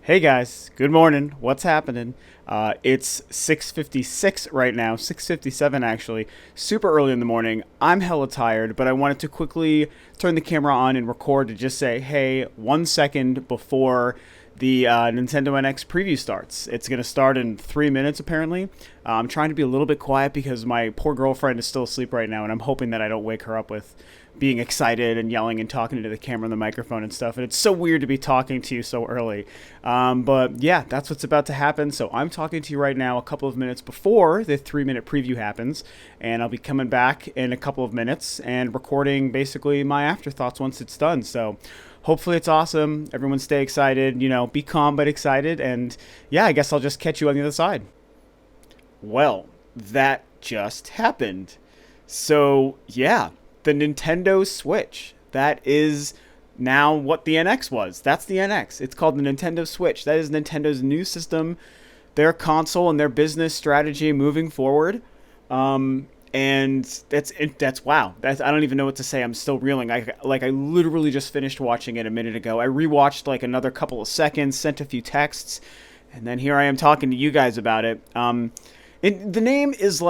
Hey guys, good morning. What's happening? It's 6:56 right now, 6:57 actually. Super early in the morning. I'm hella tired, but I wanted to quickly turn the camera on and record to just say, hey, 1 second before the Nintendo NX preview starts. It's going to start in 3 minutes apparently. I'm trying to be a little bit quiet because my poor girlfriend is still asleep right now, and I'm hoping that I don't wake her up with being excited and yelling and talking into the camera and the microphone and stuff. And it's so weird to be talking to you so early. But yeah, that's what's about to happen. So I'm talking to you right now a couple of minutes before the 3 minute preview happens. And I'll be coming back in a couple of minutes and recording basically my afterthoughts once it's done. So hopefully it's awesome. Everyone stay excited, be calm but excited. And yeah, I guess I'll just catch you on the other side. Well, that just happened. So yeah, the Nintendo Switch. That is now what the NX was. That's the NX. It's called the Nintendo Switch. That is Nintendo's new system, their console, and their business strategy moving forward. And that's wow. I don't even know what to say. I'm still reeling. I literally just finished watching it a minute ago. I rewatched like another couple of seconds, sent a few texts, and then here I am talking to you guys about it. The name is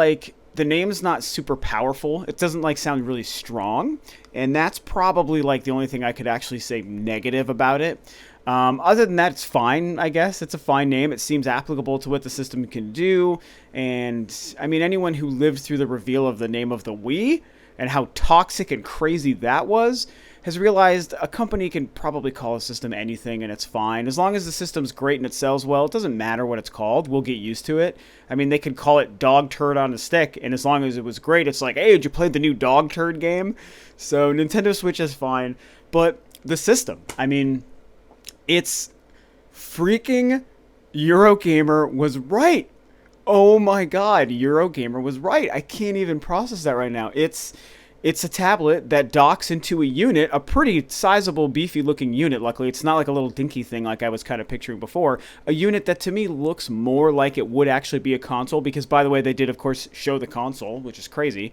the name's not super powerful. It doesn't sound really strong, and that's probably the only thing I could actually say negative about it. Other than that, it's fine. I guess it's a fine name. It seems applicable to what the system can do, and I mean anyone who lived through the reveal of the name of the Wii and how toxic and crazy that was has realized a company can probably call a system anything and it's fine. As long as the system's great and it sells well, it doesn't matter what it's called. We'll get used to it. I mean, they could call it Dog Turd on a Stick, and as long as it was great, it's like, hey, did you play the new Dog Turd game? So Nintendo Switch is fine. But the system, I mean, it's freaking Eurogamer was right. Oh my god, Eurogamer was right. I can't even process that right now. It's a tablet that docks into a unit, a pretty sizable, beefy looking unit. Luckily, it's not like a little dinky thing like I was kind of picturing before. A unit that to me looks more like it would actually be a console because, by the way, they did, of course, show the console, which is crazy.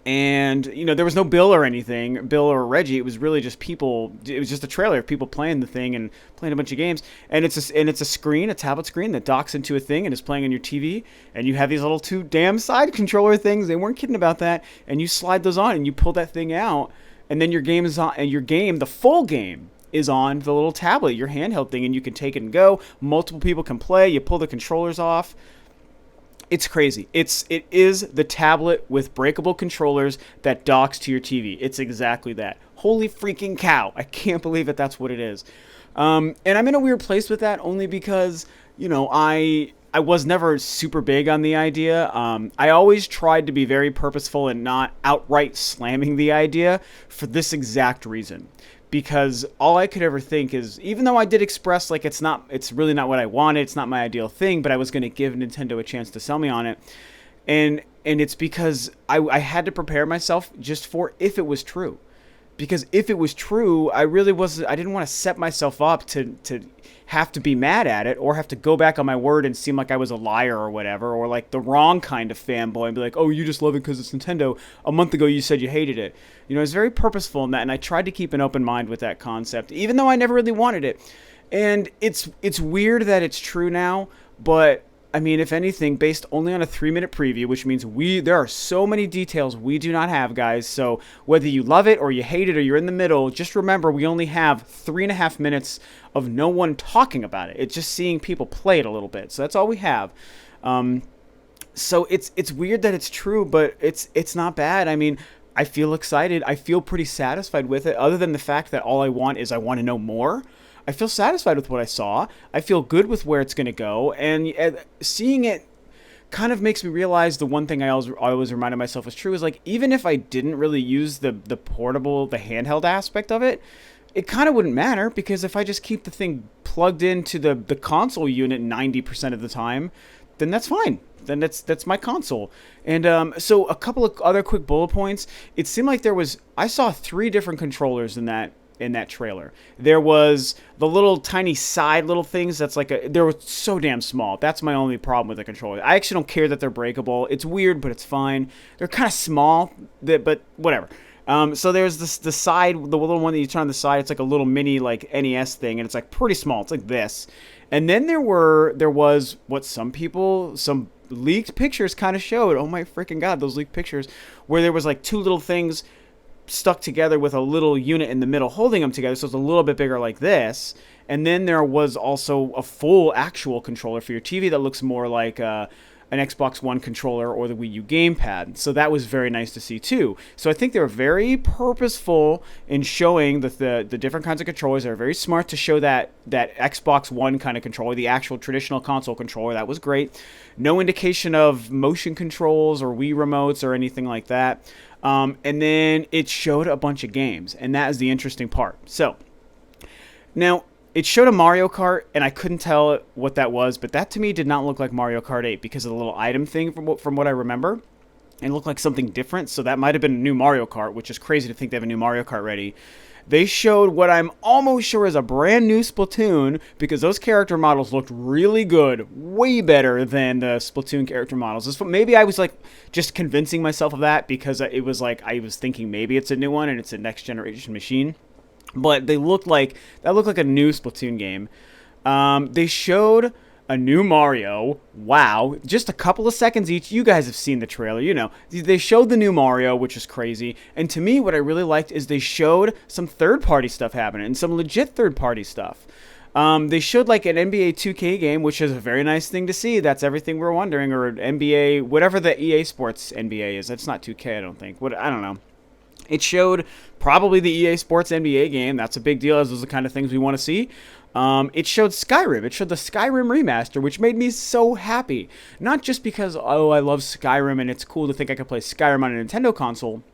And, there was no Bill or anything, Bill or Reggie. It was really just people. It was just a trailer of people playing the thing and playing a bunch of games. And it's a screen, a tablet screen that docks into a thing and is playing on your TV. And you have these little two damn side controller things. They weren't kidding about that. And you slide those on and you pull that thing out. And then your game is on, and the full game is on the little tablet, your handheld thing. And you can take it and go. Multiple people can play. You pull the controllers off. It's crazy. It is the tablet with breakable controllers that docks to your TV. It's exactly that. Holy freaking cow. I can't believe it. That's what it is. And I'm in a weird place with that only because, I was never super big on the idea. I always tried to be very purposeful and not outright slamming the idea for this exact reason. Because all I could ever think is, even though I did express it's really not what I wanted, it's not my ideal thing, but I was going to give Nintendo a chance to sell me on it, and it's because I had to prepare myself just for if it was true, because if it was true, I didn't want to set myself up to have to be mad at it or have to go back on my word and seem like I was a liar or whatever, or like the wrong kind of fanboy and be like, oh, you just love it because it's Nintendo. A month ago you said you hated it. I was very purposeful in that, and I tried to keep an open mind with that concept, even though I never really wanted it. And it's weird that it's true now, but I mean, if anything, based only on a 3 minute preview, which means there are so many details we do not have, guys. So whether you love it or you hate it or you're in the middle, just remember we only have 3.5 minutes of no one talking about it. It's just seeing people play it a little bit. So that's all we have. So it's weird that it's true, but it's not bad. I mean, I feel excited. I feel pretty satisfied with it, other than the fact that all I want to know more. I feel satisfied with what I saw. I feel good with where it's going to go. And seeing it kind of makes me realize the one thing I always reminded myself was true is even if I didn't really use the handheld aspect of it, it kind of wouldn't matter, because if I just keep the thing plugged into the console unit 90% of the time, then that's fine. Then that's my console. And so a couple of other quick bullet points. It seemed like I saw 3 different controllers in that trailer. There was the little tiny side little things they were so damn small. That's my only problem with the controller. I actually don't care that they're breakable. It's weird, but it's fine. They're kind of small, but whatever. So there's the side, the little one that you turn on the side. It's like a little mini like NES thing, and it's like pretty small. It's like this. And then there was what some leaked pictures kind of showed. Oh my freaking god, those leaked pictures where there was like two little things stuck together with a little unit in the middle holding them together, so it's a little bit bigger like this. And then there was also a full actual controller for your TV that looks more like an Xbox One controller or the Wii U gamepad. So that was very nice to see too. So I think they were very purposeful in showing the different kinds of controllers. They were very smart to show that Xbox One kind of controller, the actual traditional console controller. That was great. No indication of motion controls or Wii remotes or anything like that. And then it showed a bunch of games, and that is the interesting part. So now it showed a Mario Kart, and I couldn't tell what that was, but that to me did not look like Mario Kart 8 because of the little item thing from what I remember. It looked like something different, so that might have been a new Mario Kart, which is crazy to think they have a new Mario Kart ready. They showed what I'm almost sure is a brand new Splatoon because those character models looked really good, way better than the Splatoon character models. Maybe I was like just convincing myself of that because it was like I was thinking maybe it's a new one and it's a next generation machine. But that looked like a new Splatoon game. They showed a new Mario. Wow, just a couple of seconds each. You guys have seen the trailer, you know. They showed the new Mario, which is crazy. And to me, what I really liked is they showed some third-party stuff happening and some legit third-party stuff. They showed like an NBA 2K game, which is a very nice thing to see. That's everything we're wondering. Or NBA, whatever the EA Sports NBA is. That's not 2K, I don't think. I don't know. It showed probably the EA Sports NBA game. That's a big deal, as those are the kind of things we want to see. It showed Skyrim. It showed the Skyrim remaster, which made me so happy. Not just because, oh, I love Skyrim and it's cool to think I could play Skyrim on a Nintendo console,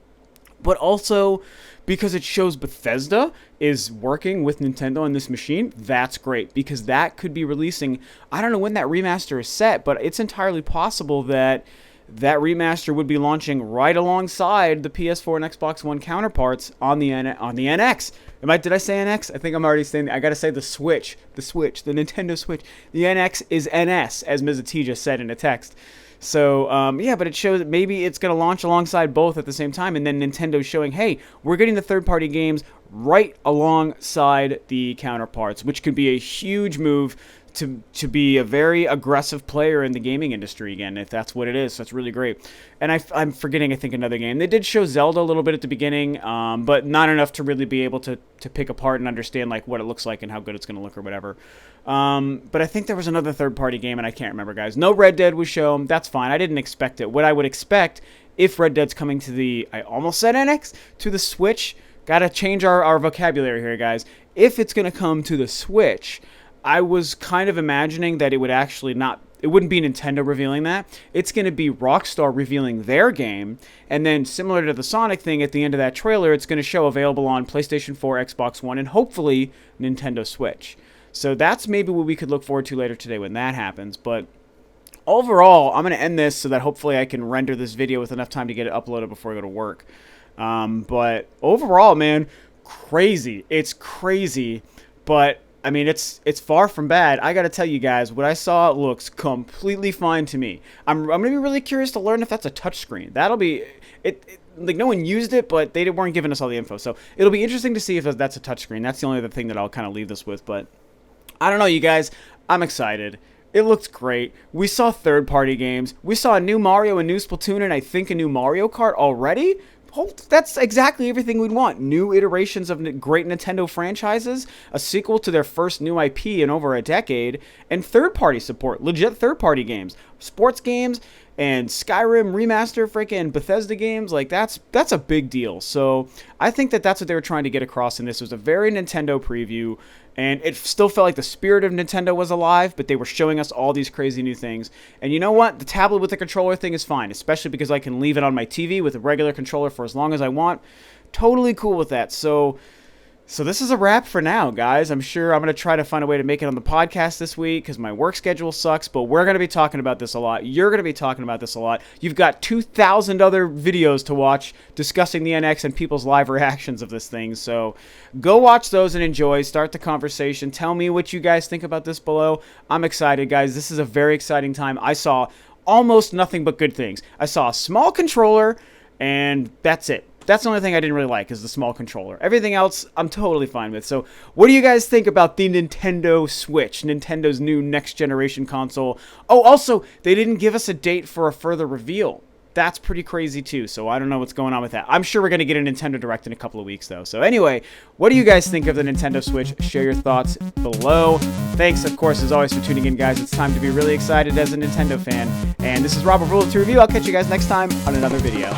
but also because it shows Bethesda is working with Nintendo on this machine. That's great, because that could be releasing, I don't know when that remaster is set, but it's entirely possible that that remaster would be launching right alongside the PS4 and Xbox One counterparts on the NX. Did I say NX? I think I'm already saying. I gotta say the Switch, the Nintendo Switch. The NX is NS, as Ms. T just said in a text. So yeah, but it shows that maybe it's gonna launch alongside both at the same time, and then Nintendo's showing, hey, we're getting the third-party games right alongside the counterparts, which could be a huge move to be a very aggressive player in the gaming industry again, if that's what it is. So that's really great. And I'm forgetting, I think, another game. They did show Zelda a little bit at the beginning, but not enough to really be able to pick apart and understand like what it looks like and how good it's going to look or whatever. But I think there was another third-party game, and I can't remember, guys. No Red Dead was shown. That's fine. I didn't expect it. What I would expect if Red Dead's coming to the, I almost said NX, to the Switch. Got to change our vocabulary here, guys. If it's going to come to the Switch, I was kind of imagining that it would actually not, it wouldn't be Nintendo revealing that. It's going to be Rockstar revealing their game, and then similar to the Sonic thing at the end of that trailer, it's going to show available on PlayStation 4, Xbox One, and hopefully Nintendo Switch. So that's maybe what we could look forward to later today when that happens. But overall, I'm going to end this so that hopefully I can render this video with enough time to get it uploaded before I go to work. But overall, man, crazy. It's crazy, but I mean, it's far from bad. I got to tell you guys, what I saw looks completely fine to me. I'm going to be really curious to learn if that's a touchscreen. That'll be like, no one used it, but they weren't giving us all the info. So it'll be interesting to see if that's a touchscreen. That's the only other thing that I'll kind of leave this with. But I don't know, you guys. I'm excited. It looks great. We saw third-party games. We saw a new Mario, a new Splatoon, and I think a new Mario Kart already. That's exactly everything we'd want. New iterations of great Nintendo franchises, a sequel to their first new IP in over a decade, and third-party support, legit third-party games, sports games, and Skyrim remaster, freaking Bethesda games. Like, that's a big deal. So I think that's what they were trying to get across in this. It was a very Nintendo preview, and it still felt like the spirit of Nintendo was alive, but they were showing us all these crazy new things. And you know what? The tablet with the controller thing is fine, especially because I can leave it on my TV with a regular controller for as long as I want. Totally cool with that. So this is a wrap for now, guys. I'm sure I'm going to try to find a way to make it on the podcast this week because my work schedule sucks, but we're going to be talking about this a lot. You're going to be talking about this a lot. You've got 2,000 other videos to watch discussing the NX and people's live reactions of this thing, so go watch those and enjoy. Start the conversation. Tell me what you guys think about this below. I'm excited, guys. This is a very exciting time. I saw almost nothing but good things. I saw a small controller, and that's it. That's the only thing I didn't really like, is the small controller. Everything else, I'm totally fine with. So what do you guys think about the Nintendo Switch, Nintendo's new next generation console? Oh, also, they didn't give us a date for a further reveal. That's pretty crazy too, so I don't know what's going on with that. I'm sure we're going to get a Nintendo Direct in a couple of weeks, though. So anyway, what do you guys think of the Nintendo Switch? Share your thoughts below. Thanks, of course, as always, for tuning in, guys. It's time to be really excited as a Nintendo fan. And this is Robert Rule of 2 Review. I'll catch you guys next time on another video.